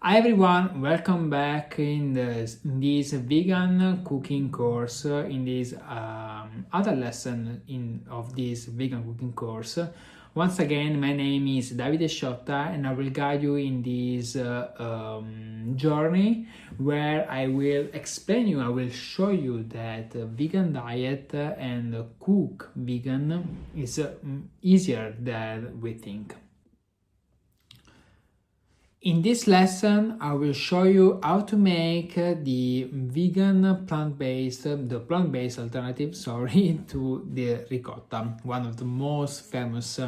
Hi everyone, welcome back in this vegan cooking course, in this other lesson of this vegan cooking course. Once again, my name is Davide Sciotta and I will guide you in this journey where I will explain you, I will show you that vegan diet and cook vegan is easier than we think. In this lesson, I will show you how to make the plant-based alternative, to the ricotta, one of the most famous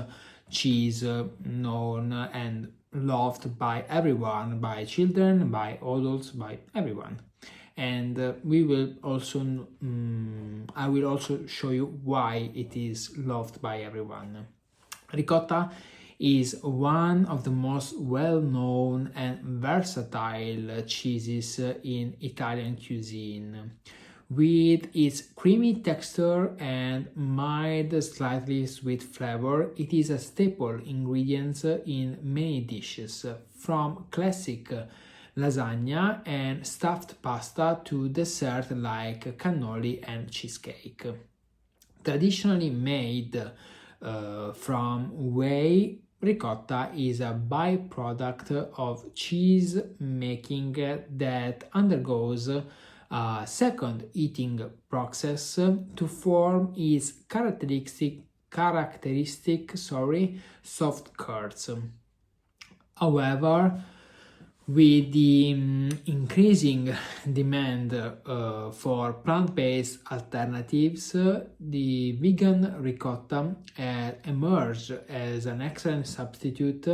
cheese known and loved by everyone, by children, by adults, by everyone. And I will also show you why it is loved by everyone. Ricotta is one of the most well-known and versatile cheeses in Italian cuisine. With its creamy texture and mild, slightly sweet flavor, it is a staple ingredient in many dishes, from classic lasagna and stuffed pasta to dessert like cannoli and cheesecake. Traditionally made from whey, ricotta is a byproduct of cheese making that undergoes a second heating process to form its characteristic soft curds. However, with the increasing demand for plant-based alternatives, the vegan ricotta emerged as an excellent substitute,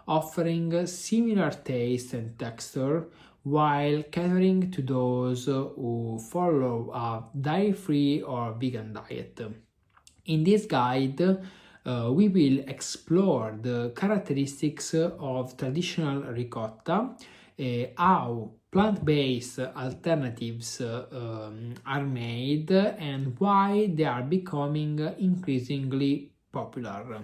offering similar taste and texture while catering to those who follow a dairy-free or vegan diet. In this guide, we will explore the characteristics of traditional ricotta, how plant-based alternatives are made, and why they are becoming increasingly popular.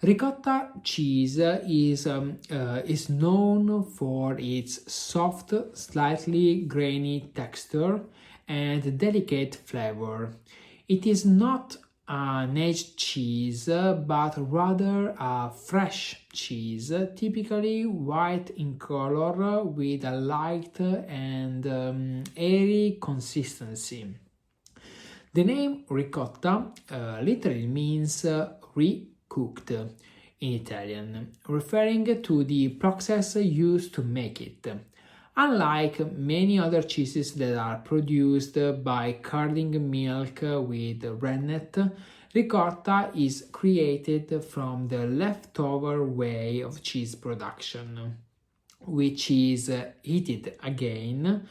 Ricotta cheese is known for its soft, slightly grainy texture and delicate flavor. It is not an aged cheese, but rather a fresh cheese, typically white in color with a light and airy consistency. The name ricotta literally means re-cooked in Italian, referring to the process used to make it. Unlike many other cheeses that are produced by curding milk with rennet, ricotta is created from the leftover way of cheese production, which is heated again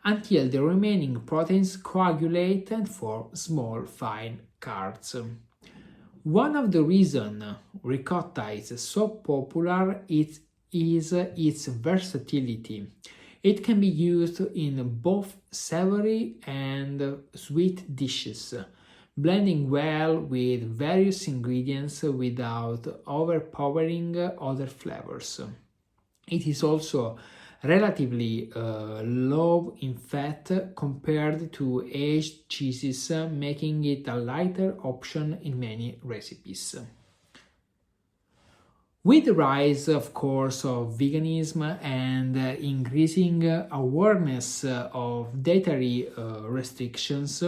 until the remaining proteins coagulate and form small fine curds. One of the reasons ricotta is so popular is its versatility. It can be used in both savory and sweet dishes, blending well with various ingredients without overpowering other flavors. It is also relatively low in fat compared to aged cheeses, making it a lighter option in many recipes. With the rise, of course, of veganism and increasing awareness of dietary restrictions,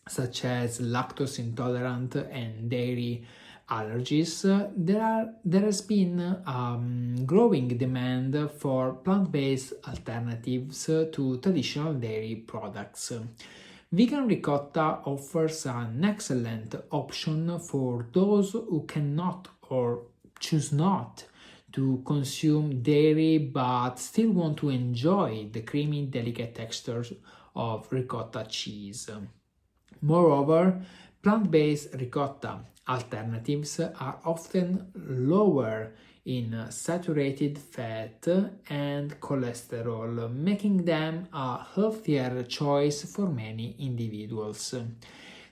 such as lactose intolerant and dairy allergies, there has been growing demand for plant-based alternatives to traditional dairy products. Vegan ricotta offers an excellent option for those who cannot or choose not to consume dairy but still want to enjoy the creamy, delicate textures of ricotta cheese. Moreover, plant-based ricotta alternatives are often lower in saturated fat and cholesterol, making them a healthier choice for many individuals.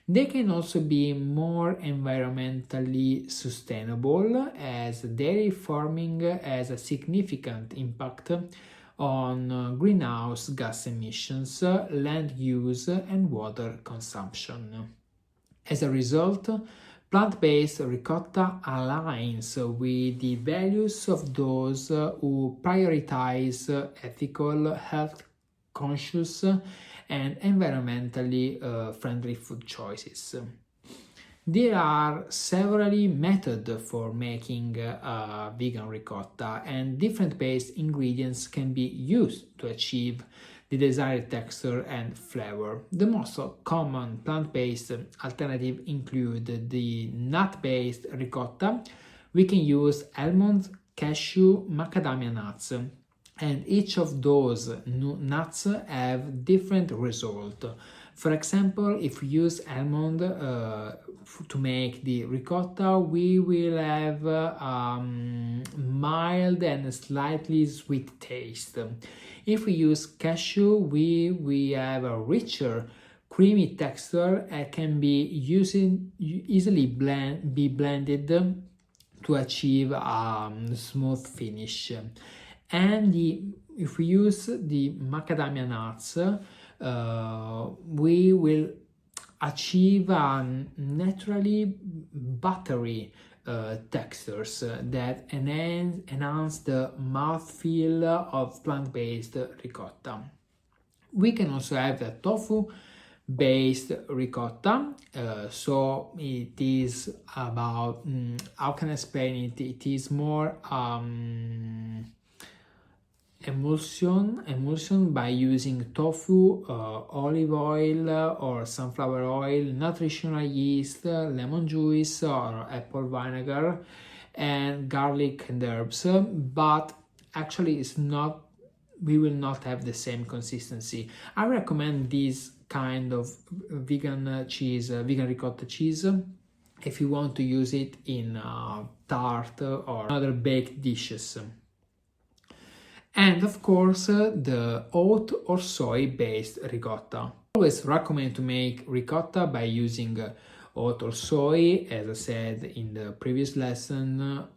They can also be more environmentally sustainable, as dairy farming has a significant impact on greenhouse gas emissions, land use, and water consumption. As a result, plant-based ricotta aligns with the values of those who prioritize ethical, health-conscious, and environmentally friendly food choices. There are several methods for making vegan ricotta, and different base ingredients can be used to achieve the desired texture and flavor. The most common plant-based alternative include the nut-based ricotta. We can use almonds, cashew, macadamia nuts, and each of those nuts have different result. For example, if we use almond to make the ricotta, we will have mild and slightly sweet taste. If we use cashew, we have a richer, creamy texture and can be easily be blended to achieve a smooth finish. And if we use the macadamia nuts, we will achieve naturally buttery textures that enhance the mouthfeel of plant-based ricotta. We can also have a tofu-based ricotta, so it is about, how can I explain it? It is more emulsion by using tofu, olive oil or sunflower oil, nutritional yeast, lemon juice or apple vinegar, and garlic and herbs, but actually we will not have the same consistency. I recommend this kind of vegan cheese, vegan ricotta cheese, if you want to use it in tart or other baked dishes. And of course, the oat or soy based ricotta. I always recommend to make ricotta by using oat or soy, as I said in the previous lesson,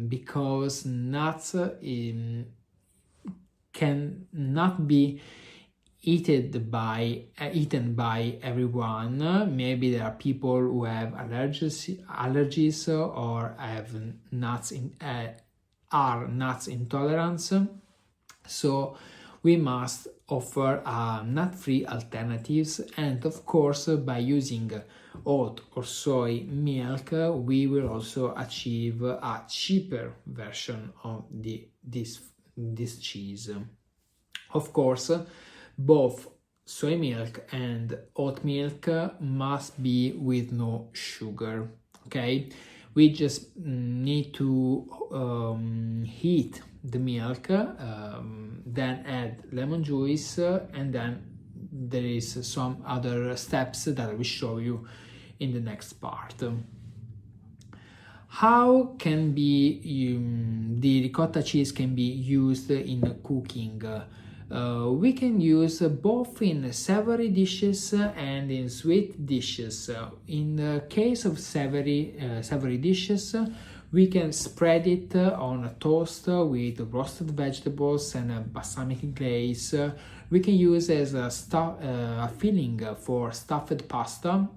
because nuts cannot be eaten by everyone. Maybe there are people who have allergies or have are nuts intolerant. So we must offer nut-free alternatives, and of course by using oat or soy milk we will also achieve a cheaper version of this cheese. Of course, both soy milk and oat milk must be with no sugar, okay? We just need to heat the milk, then add lemon juice, and then there is some other steps that I will show you in the next part. How can the ricotta cheese can be used in cooking? We can use both in savory dishes and in sweet dishes. In the case of savory dishes, we can spread it on a toast with roasted vegetables and a balsamic glaze. We can use as a filling for stuffed pasta,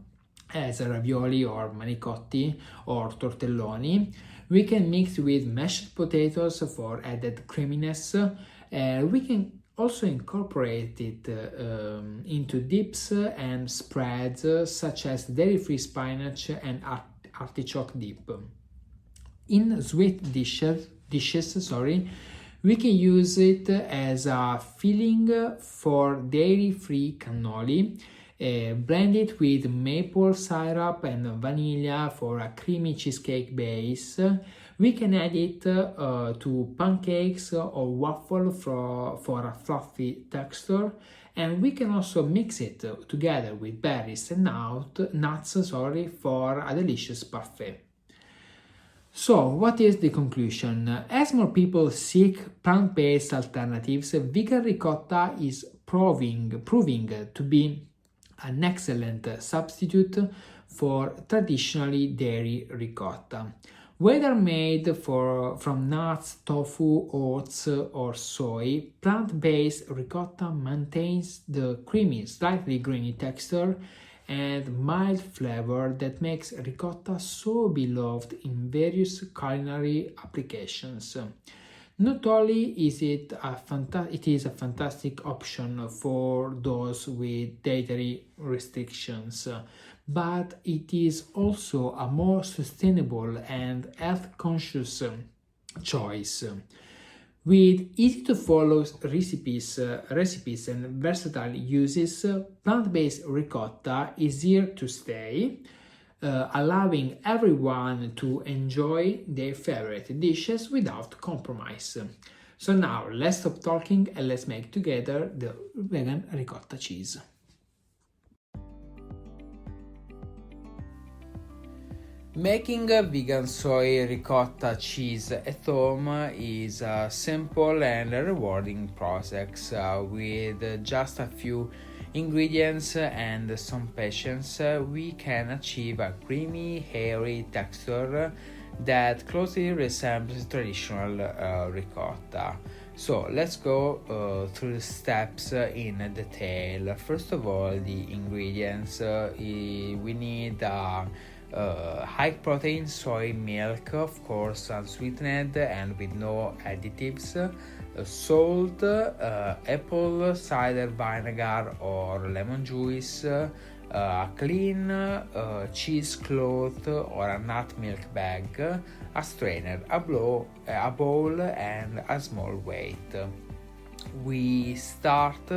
as a ravioli or manicotti or tortelloni. We can mix with mashed potatoes for added creaminess. We can also incorporate it into dips and spreads such as dairy-free spinach and artichoke dip. In sweet dishes, we can use it as a filling for dairy-free cannoli. Blend it with maple syrup and vanilla for a creamy cheesecake base. We can add it to pancakes or waffle for a fluffy texture, and we can also mix it together with berries and nuts for a delicious parfait. So, what is the conclusion? As more people seek plant-based alternatives, vegan ricotta is proving to be an excellent substitute for traditionally dairy ricotta. Whether made from nuts, tofu, oats, or soy, plant-based ricotta maintains the creamy, slightly grainy texture and mild flavor that makes ricotta so beloved in various culinary applications. Not only is it it is a fantastic option for those with dietary restrictions, but it is also a more sustainable and health-conscious choice. With easy-to-follow recipes and versatile uses, plant-based ricotta is here to stay, allowing everyone to enjoy their favorite dishes without compromise. So now let's stop talking and let's make together the vegan ricotta cheese. Making a vegan soy ricotta cheese at home is a simple and rewarding process. With just a few ingredients and some patience, we can achieve a creamy, hairy texture that closely resembles traditional ricotta. So let's go through the steps in detail. First of all, the ingredients. We need high protein soy milk, of course unsweetened and with no additives, salt, apple cider vinegar or lemon juice, a clean cheesecloth or a nut milk bag, a strainer, a bowl and a small weight. We start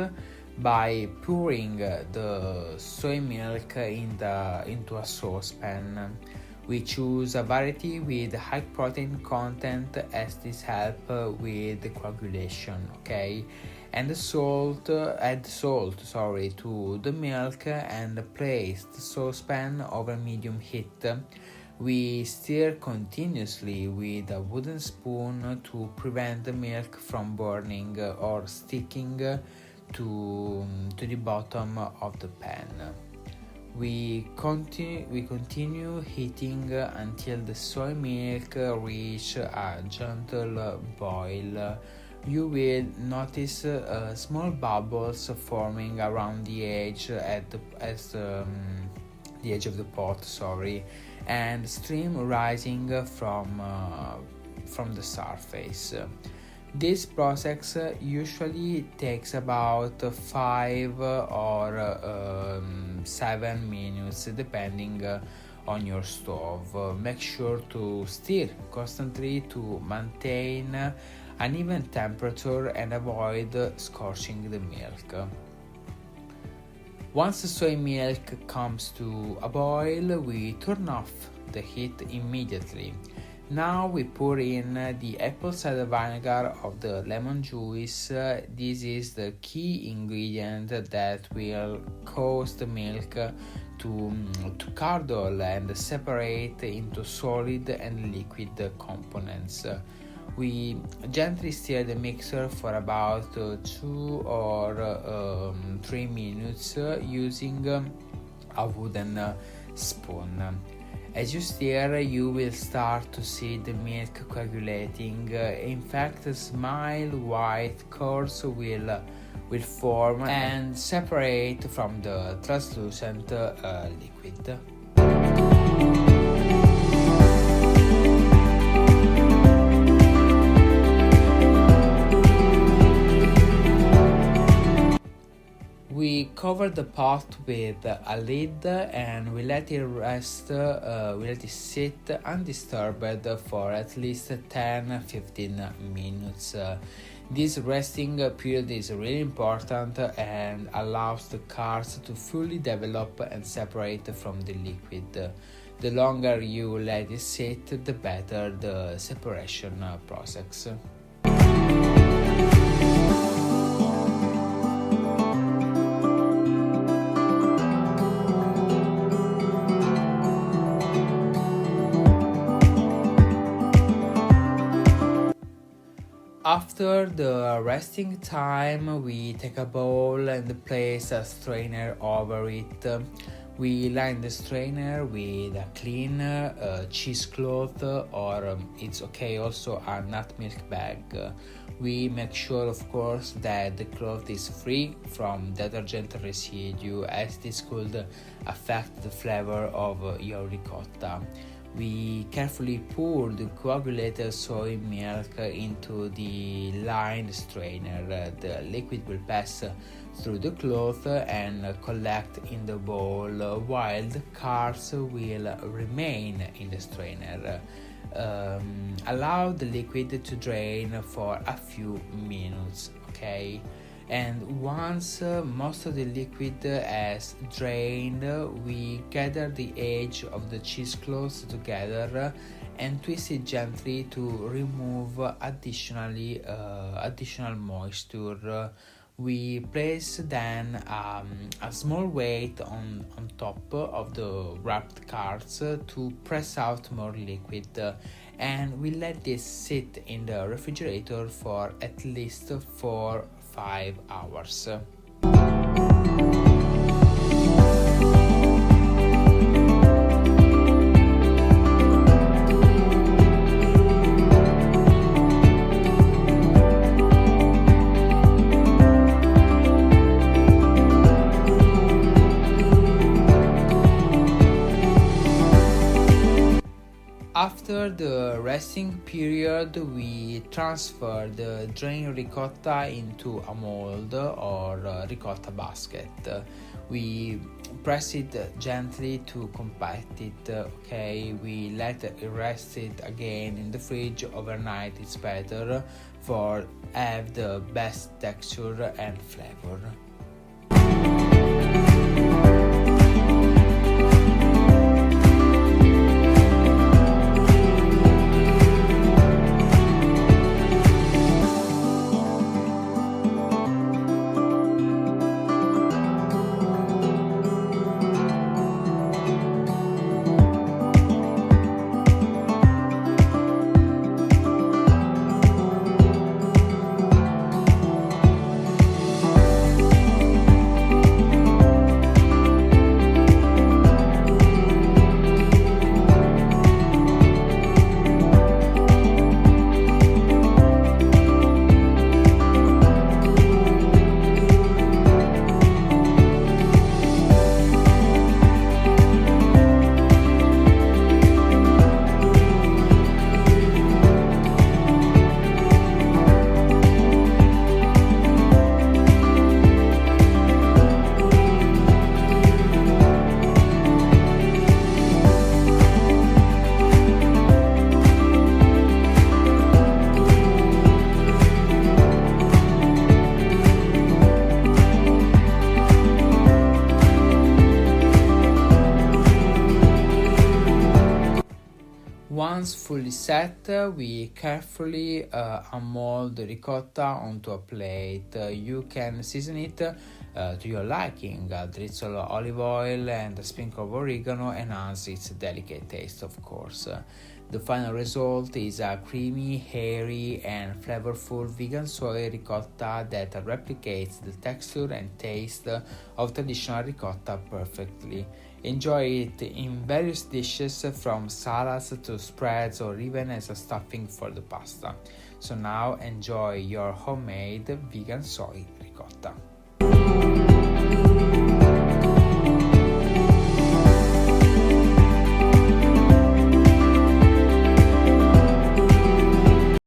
by pouring the soy milk into a saucepan. We choose a variety with high protein content as this helps with the coagulation, okay? And add salt to the milk and place the saucepan over medium heat. We stir continuously with a wooden spoon to prevent the milk from burning or sticking to the bottom of the pan. We continue heating until the soy milk reach a gentle boil. You will notice small bubbles forming around the edge the edge of the pot, and steam rising from the surface. This process usually takes about 5 or 7 minutes depending on your stove. Make sure to stir constantly to maintain an even temperature and avoid scorching the milk. Once the soy milk comes to a boil, we turn off the heat immediately. Now we pour in the apple cider vinegar of the lemon juice. This is the key ingredient that will cause the milk to curdle and separate into solid and liquid components. We gently stir the mixture for about 2 or 3 minutes using a wooden spoon. As you stir, you will start to see the milk coagulating. In fact, small white curls will form and separate from the translucent liquid. We cover the pot with a lid and we let it rest, we let it sit undisturbed for at least 10-15 minutes. This resting period is really important and allows the carbs to fully develop and separate from the liquid. The longer you let it sit, the better the separation process. After the resting time, we take a bowl and place a strainer over it. We line the strainer with a clean cheesecloth, or it's okay also a nut milk bag. We make sure, of course, that the cloth is free from detergent residue, as this could affect the flavor of your ricotta. We carefully pour the coagulated soy milk into the lined strainer. The liquid will pass through the cloth and collect in the bowl, while the curds will remain in the strainer. Allow the liquid to drain for a few minutes, okay? And once most of the liquid has drained, we gather the edge of the cheesecloth together and twist it gently to remove additional moisture. We place then a small weight on top of the wrapped cards to press out more liquid, and we let this sit in the refrigerator for at least 4-5 hours. After the resting period, we transfer the drained ricotta into a mold or ricotta basket. We press it gently to compact it, okay? We let it rest it again in the fridge overnight. It's better for have the best texture and flavor. Once fully set, we carefully unmold the ricotta onto a plate. You can season it to your liking. A drizzle of olive oil and a sprinkle of oregano enhance its delicate taste, of course. The final result is a creamy, hairy, and flavorful vegan soy ricotta that replicates the texture and taste of traditional ricotta perfectly. Enjoy it in various dishes, from salads to spreads or even as a stuffing for the pasta. So now enjoy your homemade vegan soy ricotta.